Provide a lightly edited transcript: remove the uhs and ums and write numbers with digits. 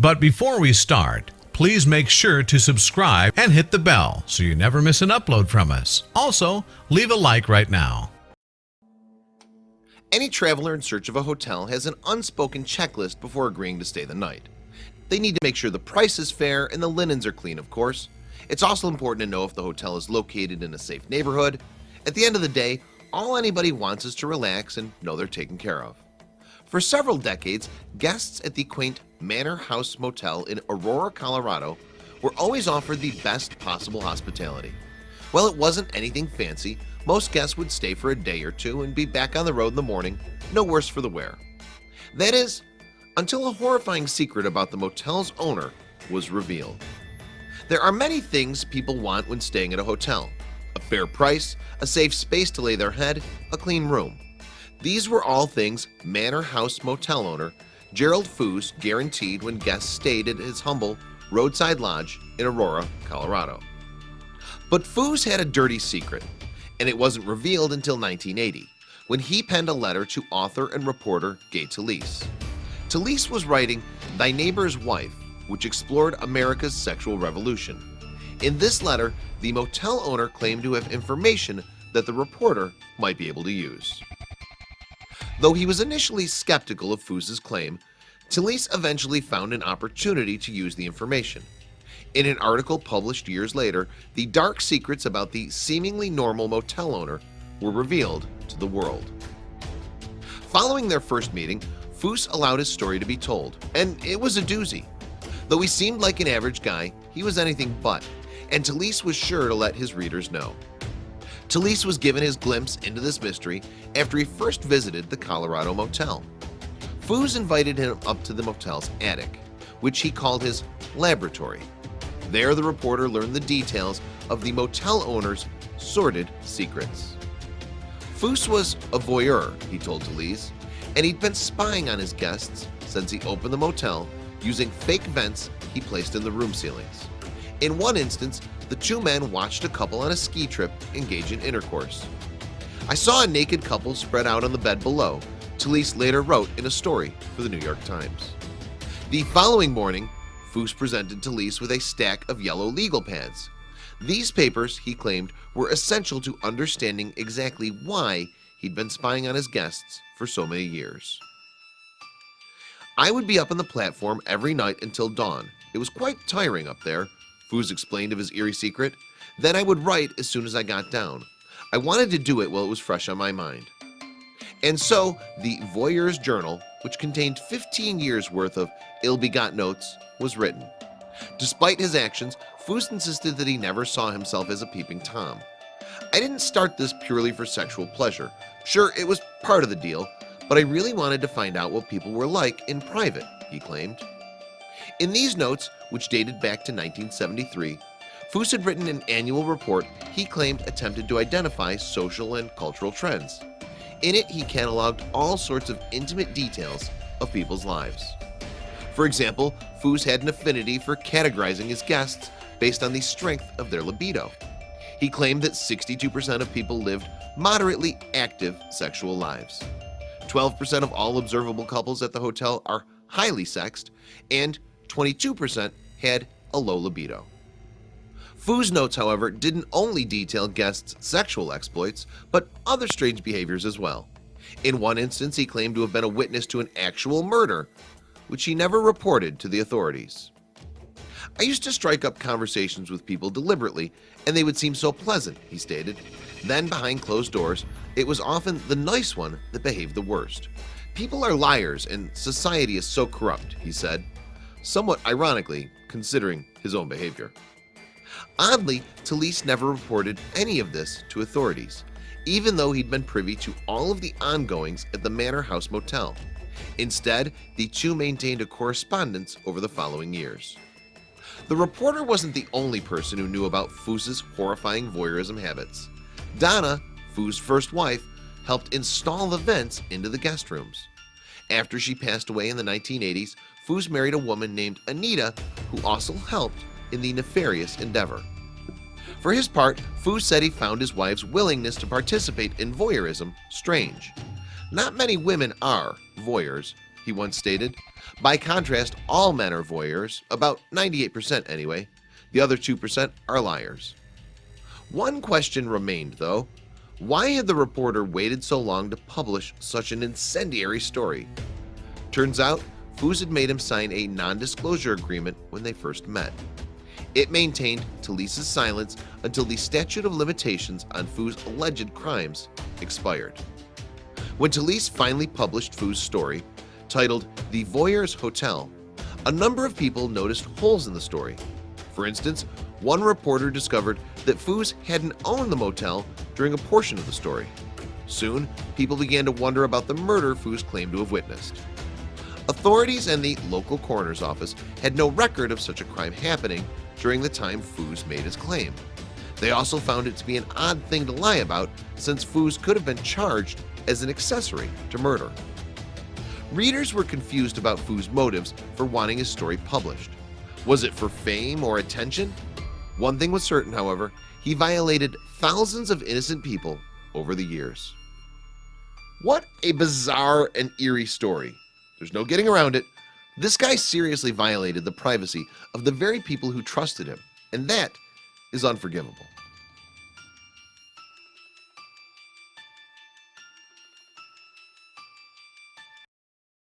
But before we start, please make sure to subscribe and hit the bell so you never miss an upload from us. Also, leave a like right now. Any traveler in search of a hotel has an unspoken checklist before agreeing to stay the night. They need to make sure the price is fair and the linens are clean, of course. It's also important to know if the hotel is located in a safe neighborhood. At the end of the day, all anybody wants is to relax and know they're taken care of. For several decades, guests at the quaint Manor House Motel in Aurora, Colorado were always offered the best possible hospitality. While it wasn't anything fancy, most guests would stay for a day or two and be back on the road in the morning, no worse for the wear. That is, until a horrifying secret about the motel's owner was revealed. There are many things people want when staying at a hotel: a fair price, a safe space to lay their head, a clean room. These were all things Manor House Motel owner Gerald Foos guaranteed when guests stayed at his humble roadside lodge in Aurora, Colorado. But Foos had a dirty secret, and it wasn't revealed until 1980, when he penned a letter to author and reporter Gay Talese. Talese was writing Thy Neighbor's Wife, which explored America's sexual revolution. In this letter, the motel owner claimed to have information that the reporter might be able to use. Though he was initially skeptical of Foos's claim, Talese eventually found an opportunity to use the information. In an article published years later, the dark secrets about the seemingly normal motel owner were revealed to the world. Following their first meeting, Foos allowed his story to be told, and it was a doozy. Though he seemed like an average guy, he was anything but, and Talese was sure to let his readers know. Talese was given his glimpse into this mystery after he first visited the Colorado motel. Foos invited him up to the motel's attic, which he called his laboratory. There, the reporter learned the details of the motel owner's sordid secrets. Foos was a voyeur, he told Talese, and he'd been spying on his guests since he opened the motel using fake vents he placed in the room ceilings. In one instance, the two men watched a couple on a ski trip engage in intercourse. I saw a naked couple spread out on the bed below, Talese later wrote in a story for the New York Times. The following morning, Foos presented Talese with a stack of yellow legal pads. These papers, he claimed, were essential to understanding exactly why he'd been spying on his guests for so many years. I would be up on the platform every night until dawn. It was quite tiring up there, Foos explained of his eerie secret. Then I would write as soon as I got down. I wanted to do it while it was fresh on my mind. And so the Voyeur's Journal, which contained 15 years worth of ill-begot notes, was written. Despite his actions, Foos insisted that he never saw himself as a peeping Tom. I didn't start this purely for sexual pleasure. Sure, it was part of the deal, but I really wanted to find out what people were like in private, he claimed. In these notes, which dated back to 1973, Foos had written an annual report he claimed attempted to identify social and cultural trends. In it, he cataloged all sorts of intimate details of people's lives. For example, Foos had an affinity for categorizing his guests based on the strength of their libido. He claimed that 62% of people lived moderately active sexual lives. 12% of all observable couples at the hotel are highly sexed, and 22% had a low libido. Foos' notes, however, didn't only detail guests' sexual exploits, but other strange behaviors as well. In one instance, he claimed to have been a witness to an actual murder, which he never reported to the authorities. I used to strike up conversations with people deliberately, and they would seem so pleasant, he stated. Then, behind closed doors, it was often the nice one that behaved the worst. People are liars, and society is so corrupt, he said, somewhat ironically considering his own behavior. Oddly, Talese never reported any of this to authorities, even though he'd been privy to all of the ongoings at the Manor House Motel. Instead, the two maintained a correspondence over the following years. The reporter wasn't the only person who knew about Foos's horrifying voyeurism habits. Donna, Foos' first wife, helped install the vents into the guest rooms. After she passed away in the 1980s, Foos married a woman named Anita, who also helped in the nefarious endeavor. For his part, Foos said he found his wife's willingness to participate in voyeurism strange. Not many women are voyeurs, he once stated. By contrast, all men are voyeurs, about 98% anyway. The other 2% are liars. One question remained though. Why had the reporter waited so long to publish such an incendiary story? Turns out, Foos had made him sign a non-disclosure agreement when they first met. It maintained Talise's silence until the statute of limitations on Foos' alleged crimes expired. When Talise finally published Foos' story, titled The Voyeur's Hotel, a number of people noticed holes in the story. For instance, one reporter discovered that Foos hadn't owned the motel during a portion of the story. Soon, people began to wonder about the murder Foos claimed to have witnessed. Authorities and the local coroner's office had no record of such a crime happening during the time Foos made his claim. They also found it to be an odd thing to lie about, since Foos could have been charged as an accessory to murder. Readers were confused about Foos' motives for wanting his story published. Was it for fame or attention? One thing was certain, however, he violated thousands of innocent people over the years. What a bizarre and eerie story. There's no getting around it. This guy seriously violated the privacy of the very people who trusted him, and that is unforgivable.